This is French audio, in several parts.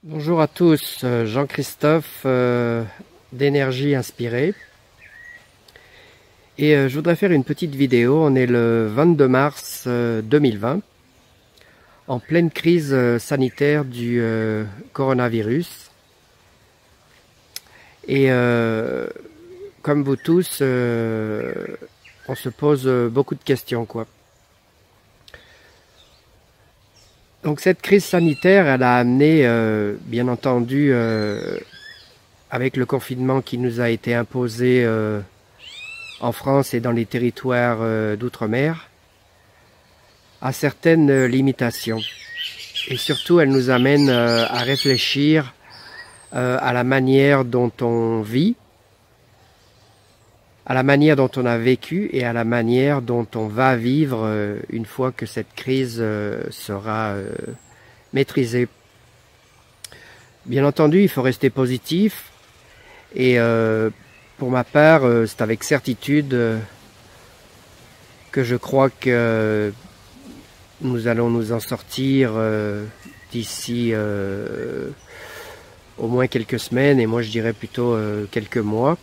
Bonjour à tous, Jean-Christophe d'Énergie Inspirée. Et je voudrais faire une petite vidéo. On est le 22 mars 2020, en pleine crise sanitaire du coronavirus. Et comme vous tous, on se pose beaucoup de questions, quoi. Donc cette crise sanitaire, elle a amené, bien entendu, avec le confinement qui nous a été imposé en France et dans les territoires d'outre-mer, à certaines limitations. Et surtout, elle nous amène à réfléchir à la manière dont on vit, à la manière dont on a vécu et à la manière dont on va vivre une fois que cette crise sera maîtrisée. Bien entendu, il faut rester positif et pour ma part, c'est avec certitude que je crois que nous allons nous en sortir d'ici au moins quelques semaines, et moi je dirais plutôt quelques mois.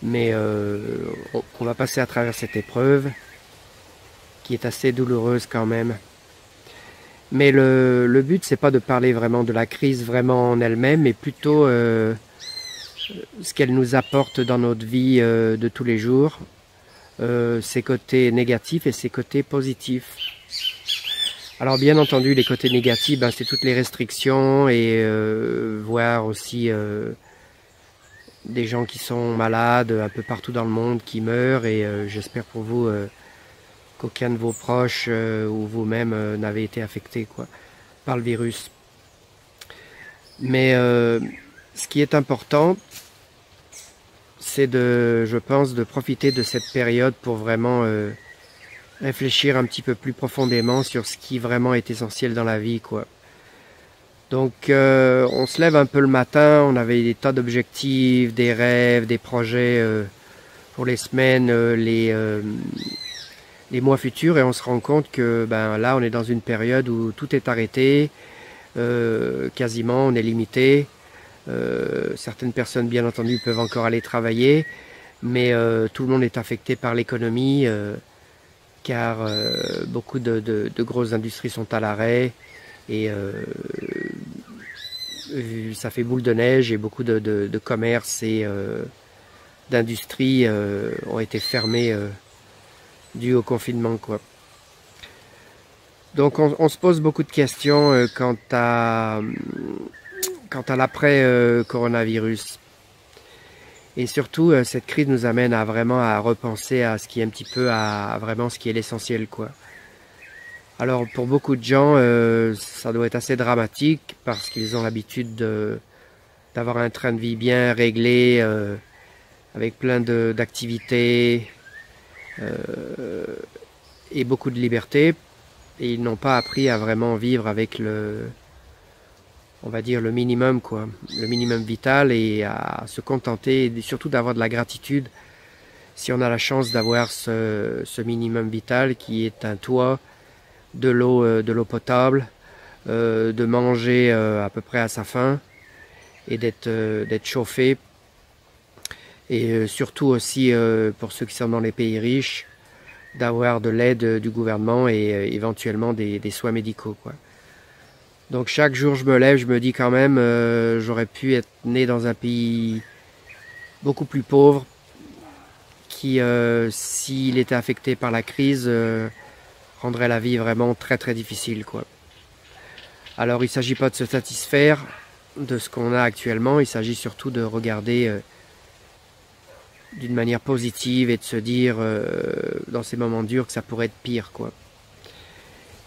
Mais on va passer à travers cette épreuve qui est assez douloureuse quand même. Mais le but, c'est pas de parler vraiment de la crise vraiment en elle-même, mais plutôt ce qu'elle nous apporte dans notre vie de tous les jours, ses côtés négatifs et ses côtés positifs. Alors bien entendu, les côtés négatifs, c'est toutes les restrictions et voir aussi des gens qui sont malades un peu partout dans le monde, qui meurent, et j'espère pour vous qu'aucun de vos proches ou vous-même n'avez été affecté par le virus. Mais ce qui est important, c'est je pense, de profiter de cette période pour vraiment réfléchir un petit peu plus profondément sur ce qui vraiment est essentiel dans la vie, quoi. Donc on se lève un peu le matin, on avait des tas d'objectifs, des rêves, des projets pour les semaines, les mois futurs, et on se rend compte que là on est dans une période où tout est arrêté, quasiment on est limité. Certaines personnes bien entendu peuvent encore aller travailler, mais tout le monde est affecté par l'économie car beaucoup de grosses industries sont à l'arrêt. Et ça fait boule de neige, et beaucoup de commerces et d'industries ont été fermés dû au confinement, quoi. Donc on se pose beaucoup de questions quant à l'après-coronavirus. Et surtout, cette crise nous amène à vraiment à repenser à ce qui est un petit peu à vraiment ce qui est l'essentiel, quoi. Alors pour beaucoup de gens, ça doit être assez dramatique parce qu'ils ont l'habitude d'avoir un train de vie bien réglé, avec plein d'activités et beaucoup de liberté. Et ils n'ont pas appris à vraiment vivre avec on va dire, le minimum, quoi, le minimum vital, et à se contenter, et surtout d'avoir de la gratitude si on a la chance d'avoir ce minimum vital qui est un toit, de l'eau potable, de manger à peu près à sa faim, et d'être chauffé, et surtout aussi pour ceux qui sont dans les pays riches, d'avoir de l'aide du gouvernement et éventuellement des soins médicaux, quoi. Donc chaque jour je me lève, je me dis quand même j'aurais pu être né dans un pays beaucoup plus pauvre qui, s'il était affecté par la crise, rendrait la vie vraiment très très difficile, quoi. Alors il ne s'agit pas de se satisfaire de ce qu'on a actuellement, il s'agit surtout de regarder d'une manière positive et de se dire dans ces moments durs que ça pourrait être pire, quoi.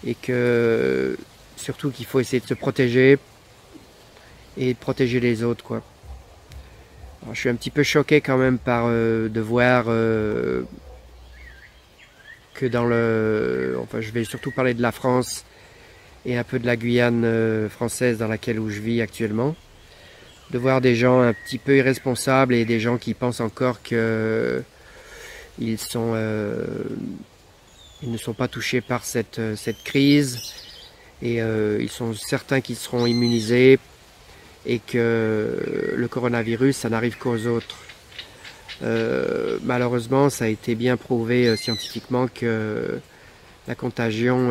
Et que surtout qu'il faut essayer de se protéger et de protéger les autres, quoi. Alors, je suis un petit peu choqué quand même de voir que enfin je vais surtout parler de la France et un peu de la Guyane française dans laquelle je vis actuellement, de voir des gens un petit peu irresponsables et des gens qui pensent encore que ils ne sont pas touchés par cette crise, Et ils sont certains qu'ils seront immunisés et que le coronavirus, ça n'arrive qu'aux autres. Malheureusement, ça a été bien prouvé scientifiquement que la contagion,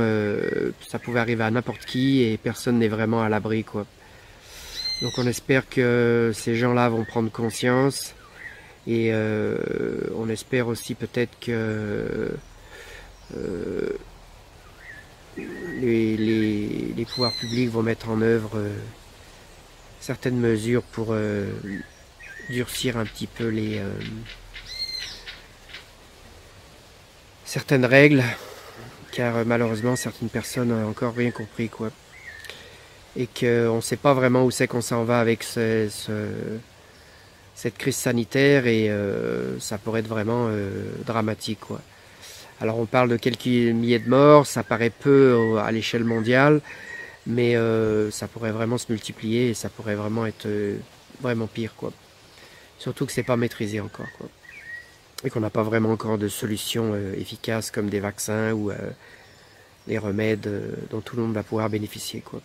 ça pouvait arriver à n'importe qui et personne n'est vraiment à l'abri, quoi. Donc on espère que ces gens-là vont prendre conscience et on espère aussi peut-être que les pouvoirs publics vont mettre en œuvre certaines mesures pour durcir un petit peu certaines règles, car malheureusement certaines personnes n'ont encore rien compris, quoi. Et qu'on ne sait pas vraiment où c'est qu'on s'en va avec cette crise sanitaire et ça pourrait être vraiment dramatique, quoi. Alors on parle de quelques milliers de morts, ça paraît peu à l'échelle mondiale, mais ça pourrait vraiment se multiplier et ça pourrait vraiment être vraiment pire, quoi. Surtout que c'est pas maîtrisé encore, quoi. Et qu'on n'a pas vraiment encore de solutions efficaces comme des vaccins ou des remèdes dont tout le monde va pouvoir bénéficier, quoi.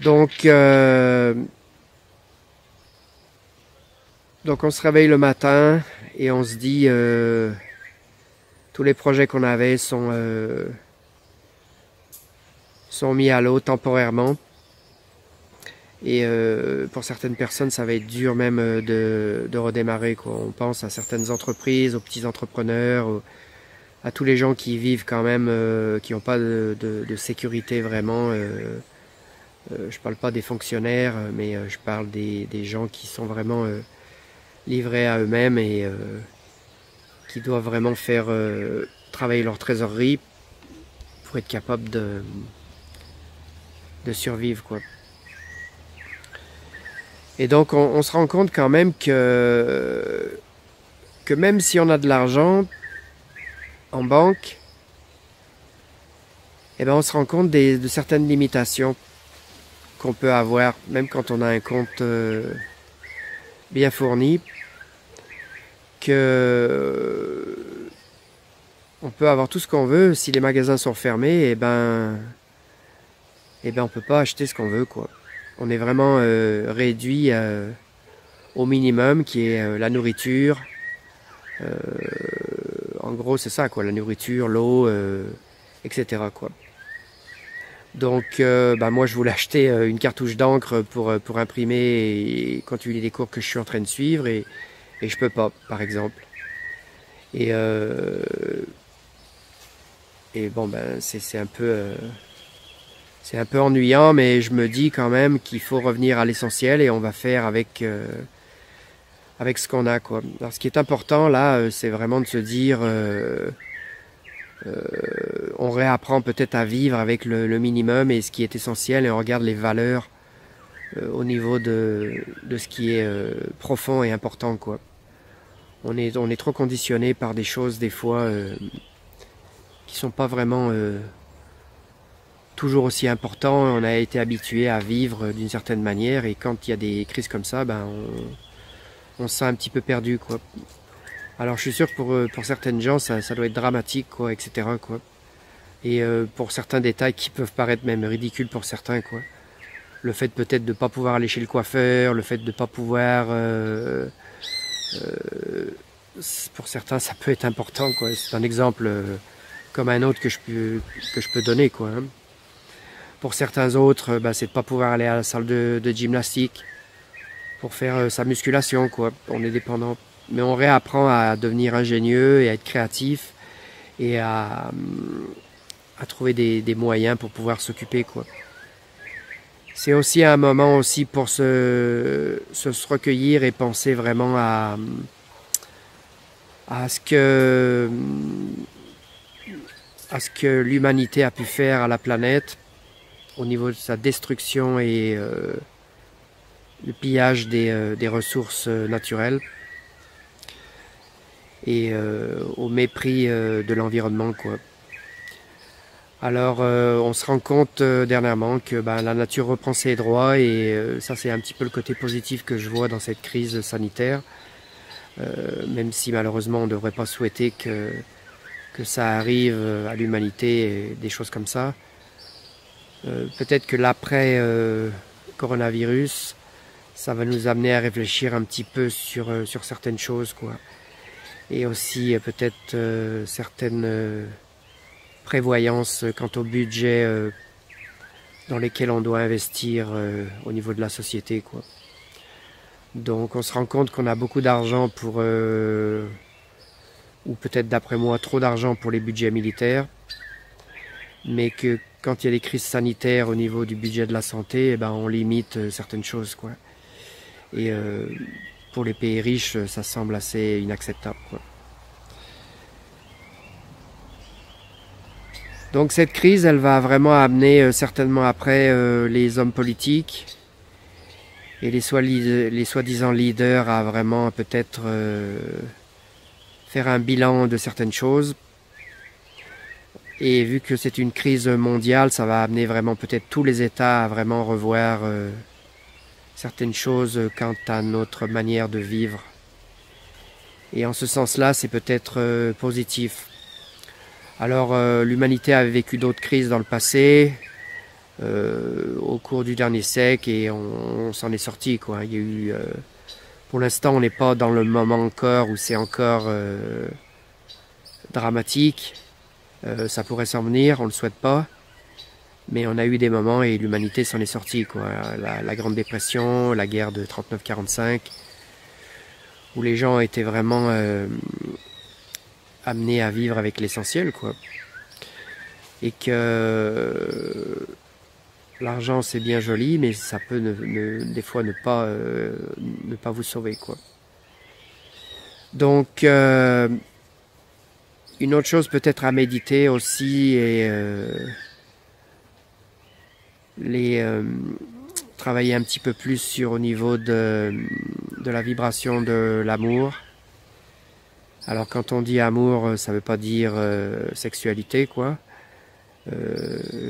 Donc on se réveille le matin et on se dit tous les projets qu'on avait sont mis à l'eau temporairement. Et pour certaines personnes, ça va être dur même de redémarrer, quoi. On pense à certaines entreprises, aux petits entrepreneurs, à tous les gens qui vivent quand même, qui n'ont pas de sécurité vraiment. Je parle pas des fonctionnaires, mais je parle des gens qui sont vraiment livrés à eux-mêmes et qui doivent vraiment faire travailler leur trésorerie pour être capables de survivre, quoi. Et donc on se rend compte quand même que même si on a de l'argent en banque, eh ben on se rend compte de certaines limitations qu'on peut avoir, même quand on a un compte bien fourni, que on peut avoir tout ce qu'on veut. Si les magasins sont fermés, eh ben on peut pas acheter ce qu'on veut, quoi. On est vraiment réduit au minimum qui est la nourriture. En gros, c'est ça, quoi, la nourriture, l'eau, etc., quoi. Donc, moi, je voulais acheter une cartouche d'encre pour imprimer et continuer les cours que je suis en train de suivre et je peux pas, par exemple. Et bon, c'est un peu ennuyant, mais je me dis quand même qu'il faut revenir à l'essentiel et on va faire avec ce qu'on a, quoi. Alors, ce qui est important là, c'est vraiment de se dire, on réapprend peut-être à vivre avec le minimum et ce qui est essentiel et on regarde les valeurs au niveau de ce qui est profond et important, quoi. On est trop conditionné par des choses des fois qui sont pas vraiment toujours aussi important. On a été habitué à vivre d'une certaine manière et quand il y a des crises comme ça, on se sent un petit peu perdu, quoi. Alors je suis sûr que pour certaines gens ça doit être dramatique, quoi, etc., quoi. Et pour certains détails qui peuvent paraître même ridicules pour certains, quoi. Le fait peut-être de ne pas pouvoir aller chez le coiffeur, le fait de ne pas pouvoir pour certains ça peut être important, quoi. C'est un exemple comme un autre que je peux donner, quoi, hein. Pour certains autres, c'est de pas pouvoir aller à la salle de gymnastique pour faire sa musculation, quoi. On est dépendant. Mais on réapprend à devenir ingénieux et à être créatif et à trouver des moyens pour pouvoir s'occuper, quoi. C'est aussi un moment aussi pour se recueillir et penser vraiment à ce que l'humanité a pu faire à la planète au niveau de sa destruction et le pillage des ressources naturelles et au mépris de l'environnement, quoi. Alors on se rend compte dernièrement que la nature reprend ses droits et ça c'est un petit peu le côté positif que je vois dans cette crise sanitaire, même si malheureusement on ne devrait pas souhaiter que que ça arrive à l'humanité, et des choses comme ça. Peut-être que l'après coronavirus, ça va nous amener à réfléchir un petit peu sur certaines choses, quoi. Et aussi peut-être certaines prévoyances quant au budget dans lesquels on doit investir au niveau de la société, quoi. Donc on se rend compte qu'on a beaucoup d'argent pour, ou peut-être d'après moi trop d'argent pour les budgets militaires, mais que quand il y a des crises sanitaires au niveau du budget de la santé, eh ben, on limite certaines choses, quoi. Et pour les pays riches, ça semble assez inacceptable, quoi. Donc cette crise, elle va vraiment amener certainement après les hommes politiques et les soi-disant leaders à vraiment peut-être faire un bilan de certaines choses. Et vu que c'est une crise mondiale, ça va amener vraiment peut-être tous les États à vraiment revoir certaines choses quant à notre manière de vivre. Et en ce sens-là, c'est peut-être positif. Alors l'humanité avait vécu d'autres crises dans le passé, au cours du dernier siècle, et on s'en est sorti, quoi. Il y a eu, pour l'instant, on n'est pas dans le moment encore où c'est encore dramatique. Ça pourrait s'en venir, on le souhaite pas, mais on a eu des moments et l'humanité s'en est sortie, quoi. La Grande Dépression, la guerre de 39-45, où les gens étaient vraiment amenés à vivre avec l'essentiel, quoi. Et que l'argent c'est bien joli, mais ça peut des fois ne pas vous sauver, quoi. Donc une autre chose peut-être à méditer aussi est travailler un petit peu plus sur au niveau de la vibration de l'amour. Alors quand on dit amour, ça veut pas dire sexualité, quoi.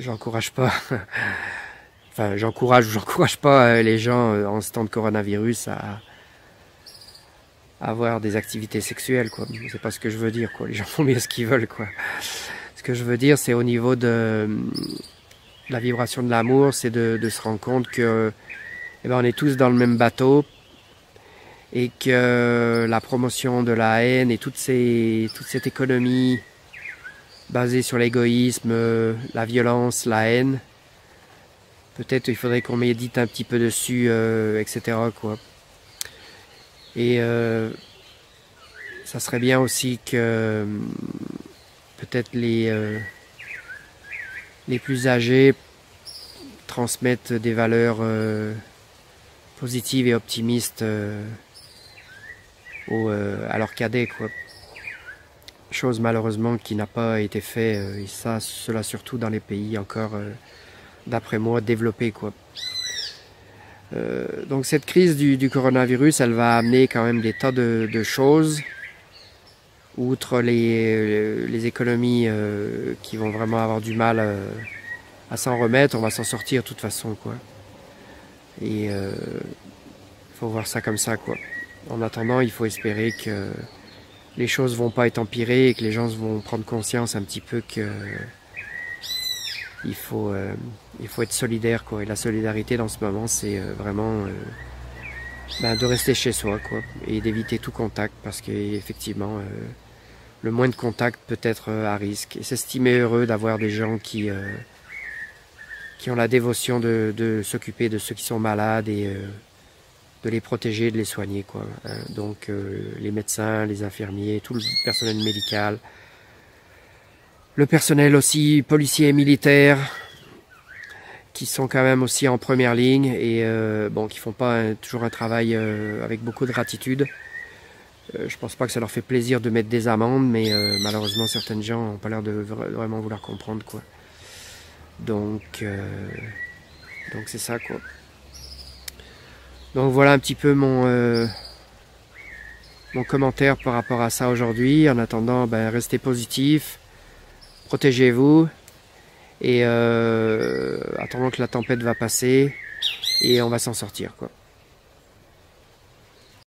J'encourage pas, enfin j'encourage pas les gens en ce temps de coronavirus à avoir des activités sexuelles, quoi. C'est pas ce que je veux dire, quoi. Les gens font bien ce qu'ils veulent, quoi. Ce que je veux dire, c'est au niveau de la vibration de l'amour, c'est de se rendre compte que on est tous dans le même bateau, et que la promotion de la haine et toute cette économie basée sur l'égoïsme, la violence, la haine, peut-être il faudrait qu'on médite un petit peu dessus, etc., quoi. Et ça serait bien aussi que peut-être les plus âgés transmettent des valeurs positives et optimistes à leurs cadets, quoi. Chose malheureusement qui n'a pas été fait, et cela surtout dans les pays encore, d'après moi, développés, quoi. Donc cette crise du coronavirus, elle va amener quand même des tas de choses, outre les économies qui vont vraiment avoir du mal à s'en remettre. On va s'en sortir de toute façon, quoi. Et faut voir ça comme ça, quoi. En attendant, il faut espérer que les choses vont pas être empirées et que les gens vont prendre conscience un petit peu que il faut être solidaire, quoi. Et la solidarité dans ce moment, c'est vraiment de rester chez soi, quoi, et d'éviter tout contact, parce qu'effectivement le moins de contact peut être à risque. Et s'estimer heureux d'avoir des gens qui ont la dévotion de s'occuper de ceux qui sont malades et de les protéger, de les soigner, quoi. Donc les médecins, les infirmiers, tout le personnel médical, le personnel aussi policier et militaire, qui sont quand même aussi en première ligne et qui font pas toujours un travail avec beaucoup de gratitude. Je pense pas que ça leur fait plaisir de mettre des amendes, mais malheureusement certaines gens n'ont pas l'air de vraiment vouloir comprendre, quoi. Donc c'est ça, quoi. Donc voilà un petit peu mon commentaire par rapport à ça aujourd'hui. En attendant, restez positifs, protégez-vous et attendons que la tempête va passer et on va s'en sortir, quoi.